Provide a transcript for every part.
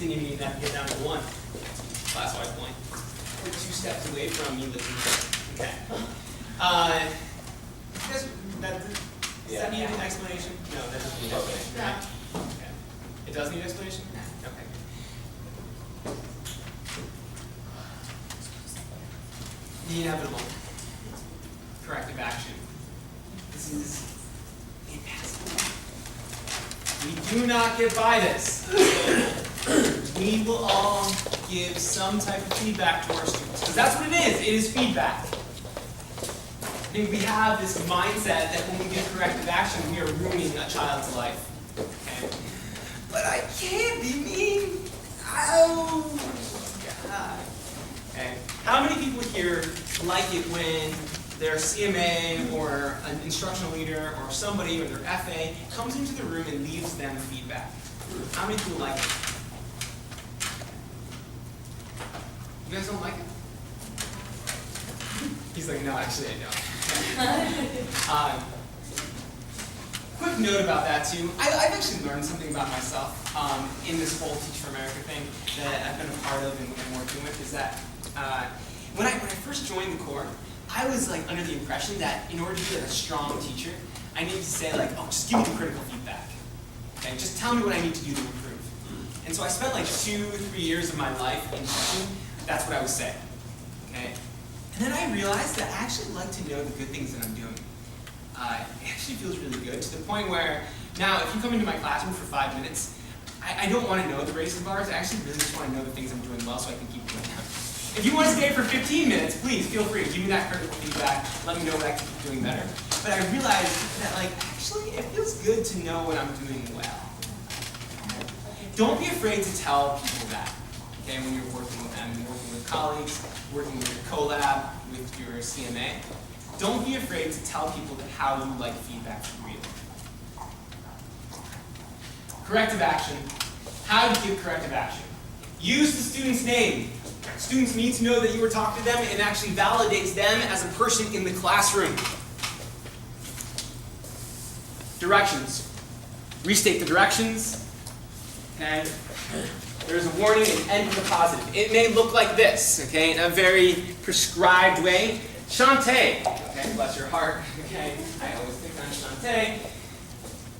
Didn't even have to get down to 1 class-wide point. We're 2 steps away from you listening to it. Okay. Does that need an explanation? No, that doesn't need an explanation. No. Okay. It does need explanation? Okay. The inevitable corrective action. This is impassable. We do not get by this. We will all give some type of feedback to our students. Because that's what it is. It is feedback. I think we have this mindset that when we give corrective action, we are ruining a child's life. Okay? But I can't be mean. Oh, God. Okay. How many people here like it when their CMA or an instructional leader or somebody or their FA comes into the room and leaves them feedback? How many people like it? You guys don't like it? He's like, no, actually I don't. Quick note about that too. I've actually learned something about myself in this whole Teach for America thing that I've been a part of and working with, is that when I first joined the Corps, I was like under the impression that in order to be like a strong teacher, I needed to say like, oh, just give me the critical feedback. Okay, just tell me what I need to do to improve. And so I spent like 2-3 years of my life in teaching. That's what I would say. Okay. And then I realized that I actually like to know the good things that I'm doing. It actually feels really good to the point where now if you come into my classroom for 5 minutes, I don't want to know the racing bars. I actually really just want to know the things I'm doing well so I can keep doing them. If you want to stay for 15 minutes, please feel free. Give me that critical feedback. Let me know what I can keep doing better. But I realized that like actually it feels good to know what I'm doing well. Don't be afraid to tell people that. Okay, when you're working with them, working with colleagues, working with your collab, with your CMA. Don't be afraid to tell people that how you like feedback from you. Corrective action. How do you give corrective action? Use the student's name. Students need to know that you were talking to them, and it actually validates them as a person in the classroom. Directions. Restate the directions. Okay. There's a warning and end with a positive. It may look like this, okay, in a very prescribed way. Shantae, okay, bless your heart, okay, I always pick on Shantae.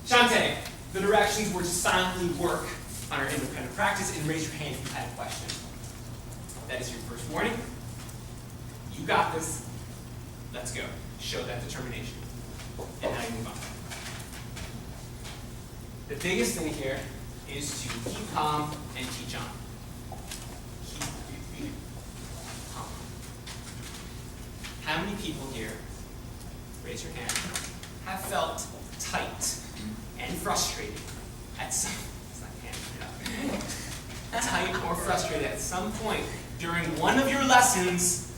Shantae, the directions were to silently work on our independent practice and raise your hand if you had a question. That is your first warning. You got this. Let's go. Show that determination. And now you move on. The biggest thing here is to keep calm and teach on. Keep calm. How many people here, raise your hand, have felt tight and frustrated at some, it's not hand, tight or frustrated at some point during one of your lessons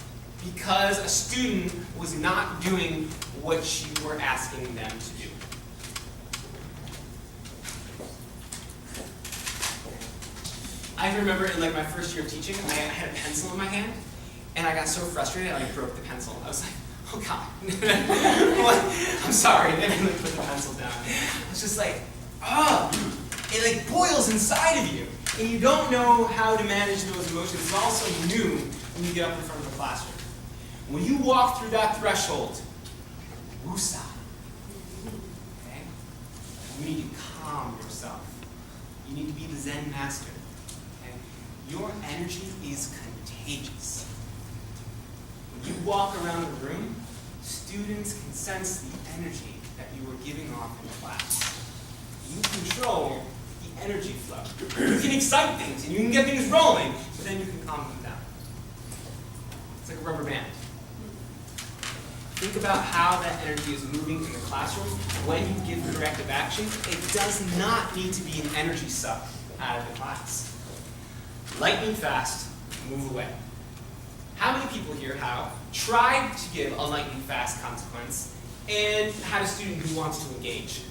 because a student was not doing what you were asking them to do? I remember in like my first year of teaching, I had a pencil in my hand, and I got so frustrated I like broke the pencil. I was like, oh God. I'm sorry. And then I like put the pencil down. I was just like, oh, it like boils inside of you. And you don't know how to manage those emotions. It's also new when you get up in front of the classroom. When you walk through that threshold, woosah. Okay? You need to calm yourself. You need to be the Zen master. Your energy is contagious. When you walk around the room, students can sense the energy that you are giving off in class. You control the energy flow. You can excite things and you can get things rolling, but then you can calm them down. It's like a rubber band. Think about how that energy is moving in the classroom. When you give corrective action, it does not need to be an energy suck out of the class. Lightning fast, move away. How many people here have tried to give a lightning fast consequence and had a student who wants to engage,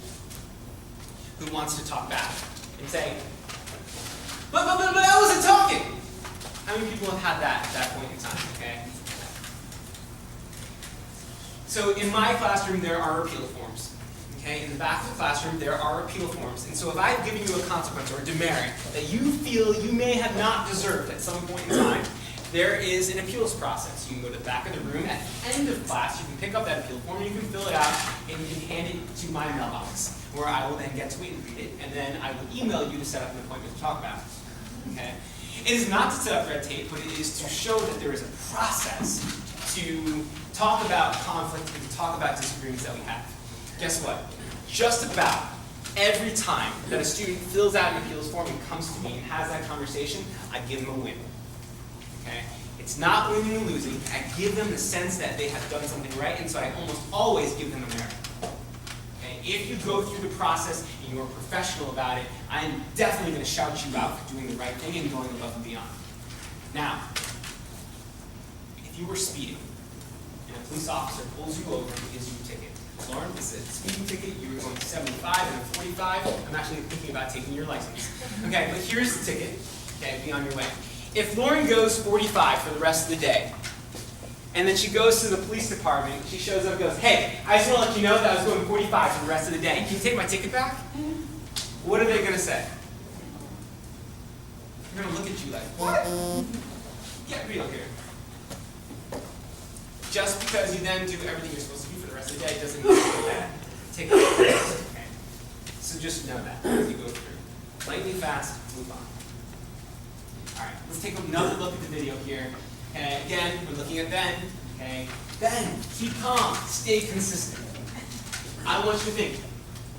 who wants to talk back and say, but I wasn't talking? How many people have had that at that point in time, okay? So in my classroom, there are appeal forms. Okay, in the back of the classroom, there are appeal forms. And so if I've given you a consequence or a demerit that you feel you may have not deserved at some point in time, there is an appeals process. You can go to the back of the room. At the end of class, you can pick up that appeal form, and you can fill it out, and you can hand it to my mailbox, where I will then get to it and read it, and then I will email you to set up an appointment to talk about it. Okay? It is not to set up red tape, but it is to show that there is a process to talk about conflict and to talk about disagreements that we have. Guess what? Just about every time that a student fills out an appeals form and comes to me and has that conversation, I give them a win. Okay? It's not winning and losing. I give them the sense that they have done something right, and so I almost always give them a merit. Okay? If you go through the process and you're professional about it, I'm definitely going to shout you out for doing the right thing and going above and beyond. Now, if you were speeding and a police officer pulls you over and gives you a ticket, Lauren, this is a speeding ticket, you were going 75 and a 45, I'm actually thinking about taking your license. Okay, but here's the ticket. Okay, be on your way. If Lauren goes 45 for the rest of the day, and then she goes to the police department, she shows up and goes, hey, I just want to let you know that I was going 45 for the rest of the day. Can you take my ticket back? What are they going to say? They're going to look at you like, what? Get real here. Just because you then do everything you're supposed to do for the rest of the day doesn't mean you get that ticket. Okay? So just know that as you go through. Lightning fast, move on. All right, let's take another look at the video here. Okay, again, we're looking at Ben. Okay, Ben, keep calm, stay consistent. I want you to think,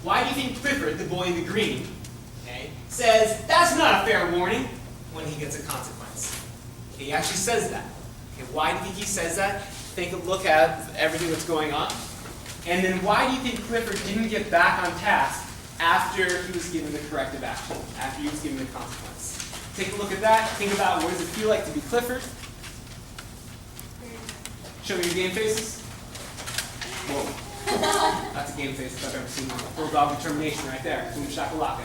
why do you think Clifford, the boy in the green, okay, says, that's not a fair warning, when he gets a consequence? Okay, he actually says that. Okay, why do you think he says that? Take a look at everything that's going on. And then why do you think Clifford didn't get back on task after he was given the corrective action, after he was given the consequence? Take a look at that. Think about what does it feel like to be Clifford. Show me your game faces. Whoa. That's a game face if I've ever seen one. Bulldog determination right there. Boom shakalaka.